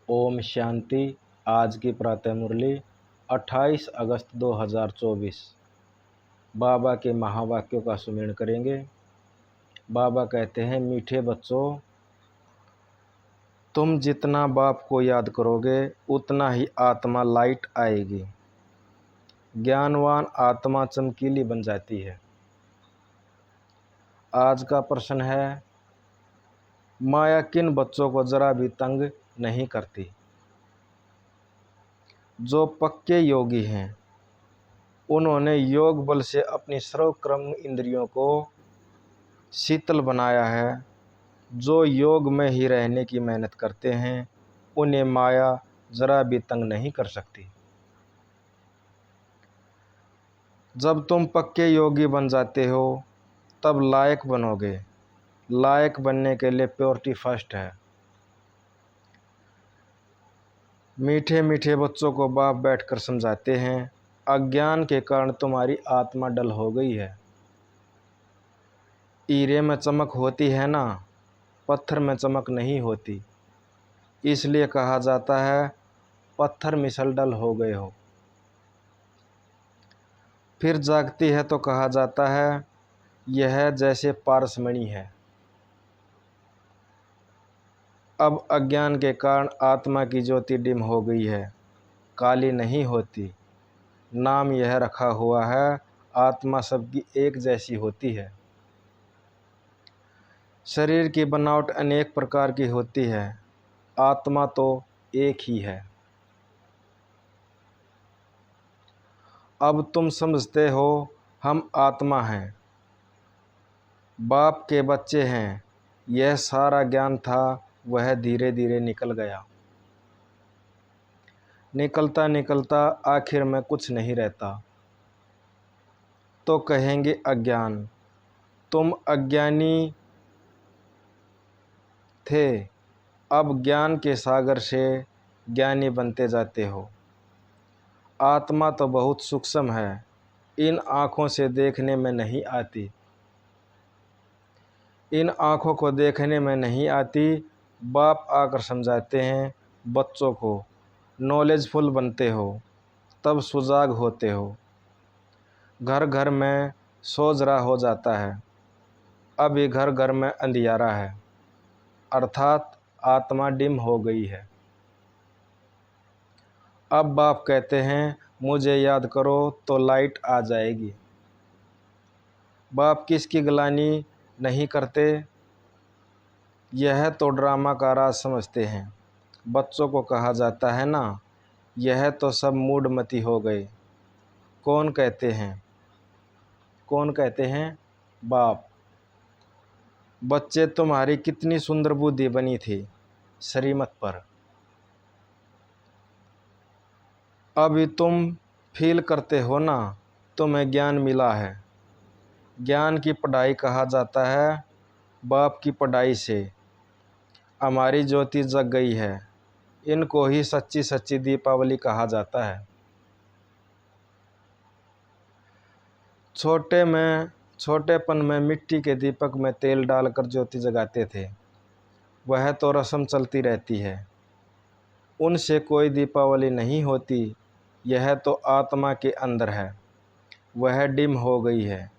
ओम शांति। आज की प्रातः मुरली 28 अगस्त 2024। बाबा के महावाक्यों का सुमिरन करेंगे। बाबा कहते हैं, मीठे बच्चों, तुम जितना बाप को याद करोगे उतना ही आत्मा लाइट आएगी। ज्ञानवान आत्मा चमकीली बन जाती है। आज का प्रश्न है, माया किन बच्चों को जरा भी तंग नहीं करती? जो पक्के योगी हैं उन्होंने योग बल से अपनी सर्वक्रम इंद्रियों को शीतल बनाया है। जो योग में ही रहने की मेहनत करते हैं उन्हें माया जरा भी तंग नहीं कर सकती। जब तुम पक्के योगी बन जाते हो तब लायक बनोगे। लायक बनने के लिए प्योरिटी फर्स्ट है। मीठे मीठे बच्चों को बाप बैठकर समझाते हैं, अज्ञान के कारण तुम्हारी आत्मा डल हो गई है। हीरे में चमक होती है ना, पत्थर में चमक नहीं होती। इसलिए कहा जाता है, पत्थर मिसल डल हो गए हो। फिर जागती है तो कहा जाता है, यह जैसे पारसमणि है। अब अज्ञान के कारण आत्मा की ज्योति डिम हो गई है, काली नहीं होती। नाम यह रखा हुआ है, आत्मा सबकी एक जैसी होती है। शरीर की बनावट अनेक प्रकार की होती है, आत्मा तो एक ही है। अब तुम समझते हो हम आत्मा हैं, बाप के बच्चे हैं। यह सारा ज्ञान था वह धीरे धीरे निकल गया। निकलता निकलता आखिर में कुछ नहीं रहता। तो कहेंगे अज्ञान। तुम अज्ञानी थे, अब ज्ञान के सागर से ज्ञानी बनते जाते हो। आत्मा तो बहुत सूक्ष्म है, इन आँखों से देखने में नहीं आती। इन आँखों को देखने में नहीं आती। बाप आकर समझाते हैं, बच्चों को नॉलेजफुल बनते हो तब सुजाग होते हो। घर घर में सोजरा हो जाता है, अभी घर घर में अंधियारा है, अर्थात आत्मा डिम हो गई है। अब बाप कहते हैं, मुझे याद करो तो लाइट आ जाएगी। बाप किसकी गिलानी नहीं करते, यह तो ड्रामा का राज समझते हैं। बच्चों को कहा जाता है ना, यह तो सब मूढ़मती हो गए। कौन कहते हैं? कौन कहते हैं? बाप। बच्चे, तुम्हारी कितनी सुंदर बुद्धि बनी थी श्रीमत पर। अभी तुम फील करते हो ना, तुम्हें ज्ञान मिला है। ज्ञान की पढ़ाई कहा जाता है, बाप की पढ़ाई से हमारी ज्योति जग गई है। इनको ही सच्ची सच्ची दीपावली कहा जाता है। छोटेपन में मिट्टी के दीपक में तेल डालकर ज्योति जगाते थे, वह तो रस्म चलती रहती है। उनसे कोई दीपावली नहीं होती। यह तो आत्मा के अंदर है, वह डिम हो गई है।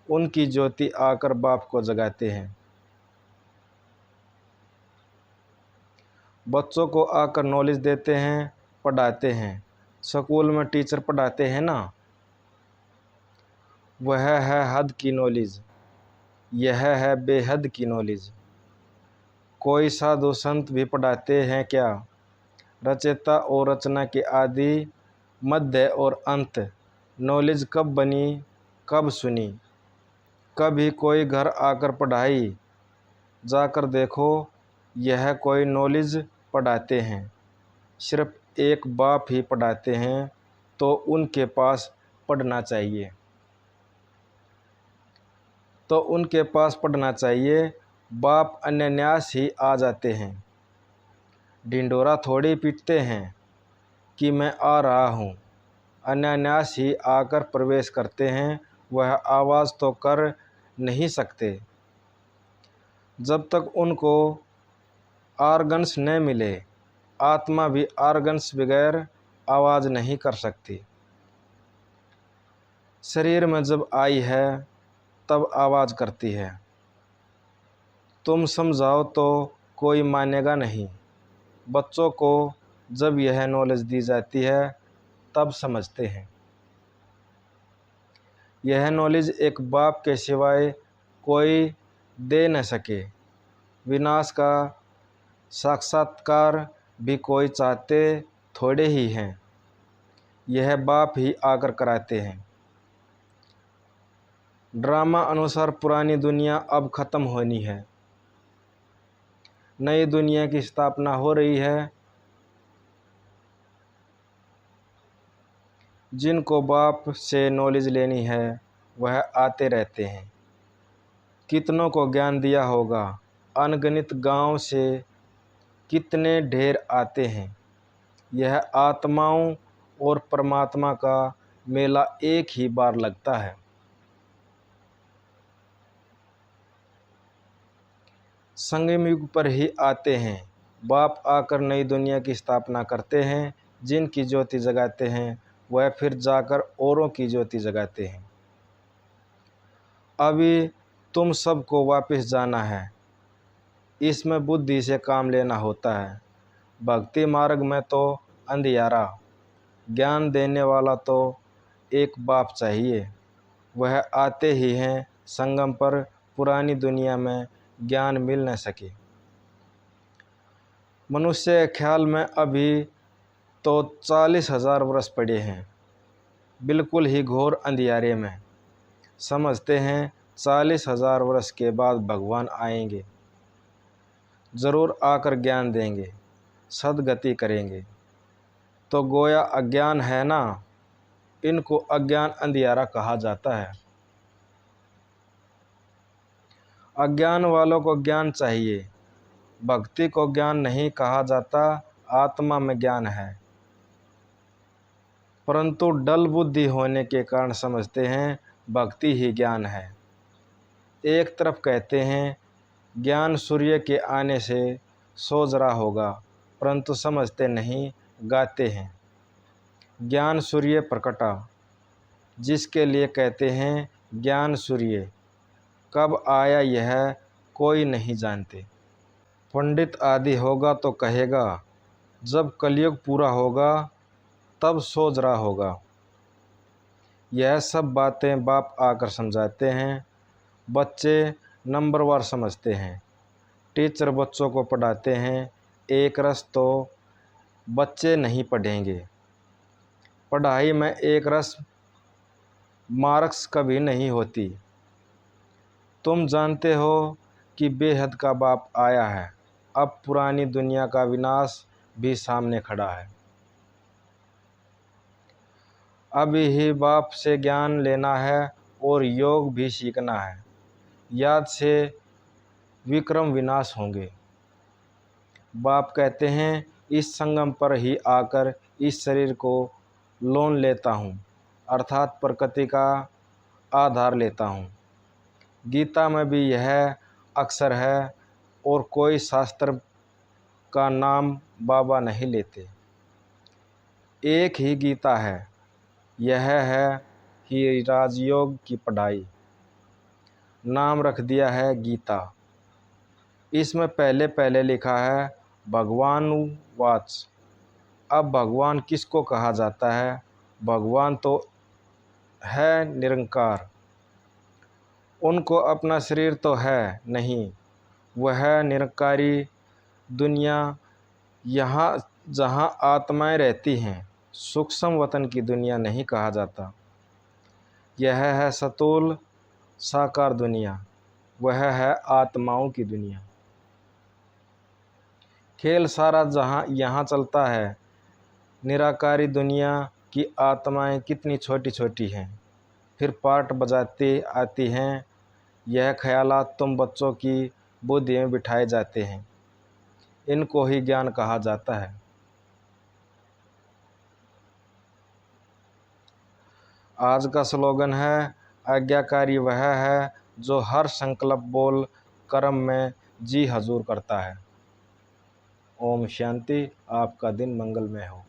उनकी ज्योति आकर बाप को जगाते हैं। बच्चों को आकर नॉलेज देते हैं, पढ़ाते हैं। स्कूल में टीचर पढ़ाते हैं ना, वह है हद की नॉलेज, यह है बेहद की नॉलेज। कोई साधु संत भी पढ़ाते हैं क्या? रचयिता और रचना के आदि, मध्य और अंत नॉलेज कब बनी, कब सुनी? कभी कोई घर आकर पढ़ाई? जाकर देखो, यह कोई नॉलेज पढ़ाते हैं। सिर्फ एक बाप ही पढ़ाते हैं, तो उनके पास पढ़ना चाहिए। बाप अनायास ही आ जाते हैं। ढिंढोरा थोड़ी पीटते हैं कि मैं आ रहा हूँ। अनायास ही आकर प्रवेश करते हैं। वह आवाज़ तो कर नहीं सकते। जब तक उनको आर्गन्स न मिले आत्मा भी ऑर्गन्स बगैर आवाज़ नहीं कर सकती। शरीर में जब आई है तब आवाज़ करती है। तुम समझाओ तो कोई मानेगा नहीं। बच्चों को जब यह नॉलेज दी जाती है तब समझते हैं। यह नॉलेज एक बाप के सिवाय कोई दे न सके। विनाश का साक्षात्कार भी कोई चाहते थोड़े ही हैं, यह बाप ही आकर कराते हैं। ड्रामा अनुसार पुरानी दुनिया अब खत्म होनी है, नई दुनिया की स्थापना हो रही है। जिनको बाप से नॉलेज लेनी है वह आते रहते हैं। कितनों को ज्ञान दिया होगा, अनगिनत गांव से कितने ढेर आते हैं। यह आत्माओं और परमात्मा का मेला एक ही बार लगता है। संगम युग पर ही आते हैं। बाप आकर नई दुनिया की स्थापना करते हैं। जिनकी ज्योति जगाते हैं वह फिर जाकर औरों की ज्योति जगाते हैं। अभी तुम सबको वापस जाना है। इसमें बुद्धि से काम लेना होता है। भक्ति मार्ग में तो अंधियारा, ज्ञान देने वाला तो एक बाप चाहिए। वह आते ही हैं संगम पर। पुरानी दुनिया में ज्ञान मिल न सके। मनुष्य के ख्याल में अभी तो 40,000 वर्ष पड़े हैं, बिल्कुल ही घोर अंधियारे में। समझते हैं 40,000 वर्ष के बाद भगवान आएंगे, ज़रूर आकर ज्ञान देंगे, सद्गति करेंगे। तो गोया अज्ञान है ना, इनको अज्ञान अंधियारा कहा जाता है। अज्ञान वालों को ज्ञान चाहिए। भक्ति को ज्ञान नहीं कहा जाता, आत्मा में ज्ञान है। परंतु डल बुद्धि होने के कारण समझते हैं भक्ति ही ज्ञान है। एक तरफ कहते हैं ज्ञान सूर्य के आने से सोच रहा होगा, परंतु समझते नहीं, गाते हैं ज्ञान सूर्य प्रकटा, जिसके लिए कहते हैं ज्ञान सूर्य। कब आया यह कोई नहीं जानते। पंडित आदि होगा तो कहेगा जब कलयुग पूरा होगा तब सोच रहा होगा। यह सब बातें बाप आकर समझाते हैं। बच्चे नंबरवार समझते हैं। टीचर बच्चों को पढ़ाते हैं, एक रस तो बच्चे नहीं पढ़ेंगे। पढ़ाई में एक रस मार्क्स कभी नहीं होती। तुम जानते हो कि बेहद का बाप आया है। अब पुरानी दुनिया का विनाश भी सामने खड़ा है। अभी ही बाप से ज्ञान लेना है और योग भी सीखना है। याद से विक्रम विनाश होंगे। बाप कहते हैं इस संगम पर ही आकर इस शरीर को लोन लेता हूँ, अर्थात प्रकृति का आधार लेता हूँ। गीता में भी यह अक्सर है और कोई शास्त्र का नाम बाबा नहीं लेते। एक ही गीता है, यह है ही राजयोग की पढ़ाई। नाम रख दिया है गीता। इसमें पहले पहले लिखा है भगवानुवाच। अब भगवान किसको कहा जाता है? भगवान तो है निरंकार, उनको अपना शरीर तो है नहीं। वह निरंकारी दुनिया यहाँ जहाँ आत्माएं रहती हैं, सूक्ष्म वतन की दुनिया नहीं कहा जाता। यह है सतूल साकार दुनिया, वह है आत्माओं की दुनिया। खेल सारा जहाँ यहाँ चलता है। निराकारी दुनिया की आत्माएं कितनी छोटी छोटी हैं, फिर पाठ बजाती आती हैं। यह ख्यालात तुम बच्चों की बुद्धि में बिठाए जाते हैं, इनको ही ज्ञान कहा जाता है। आज का स्लोगन है आज्ञाकारी वह है जो हर संकल्प बोल कर्म में जी हजूर करता है। ओम शांति। आपका दिन मंगलमय हो।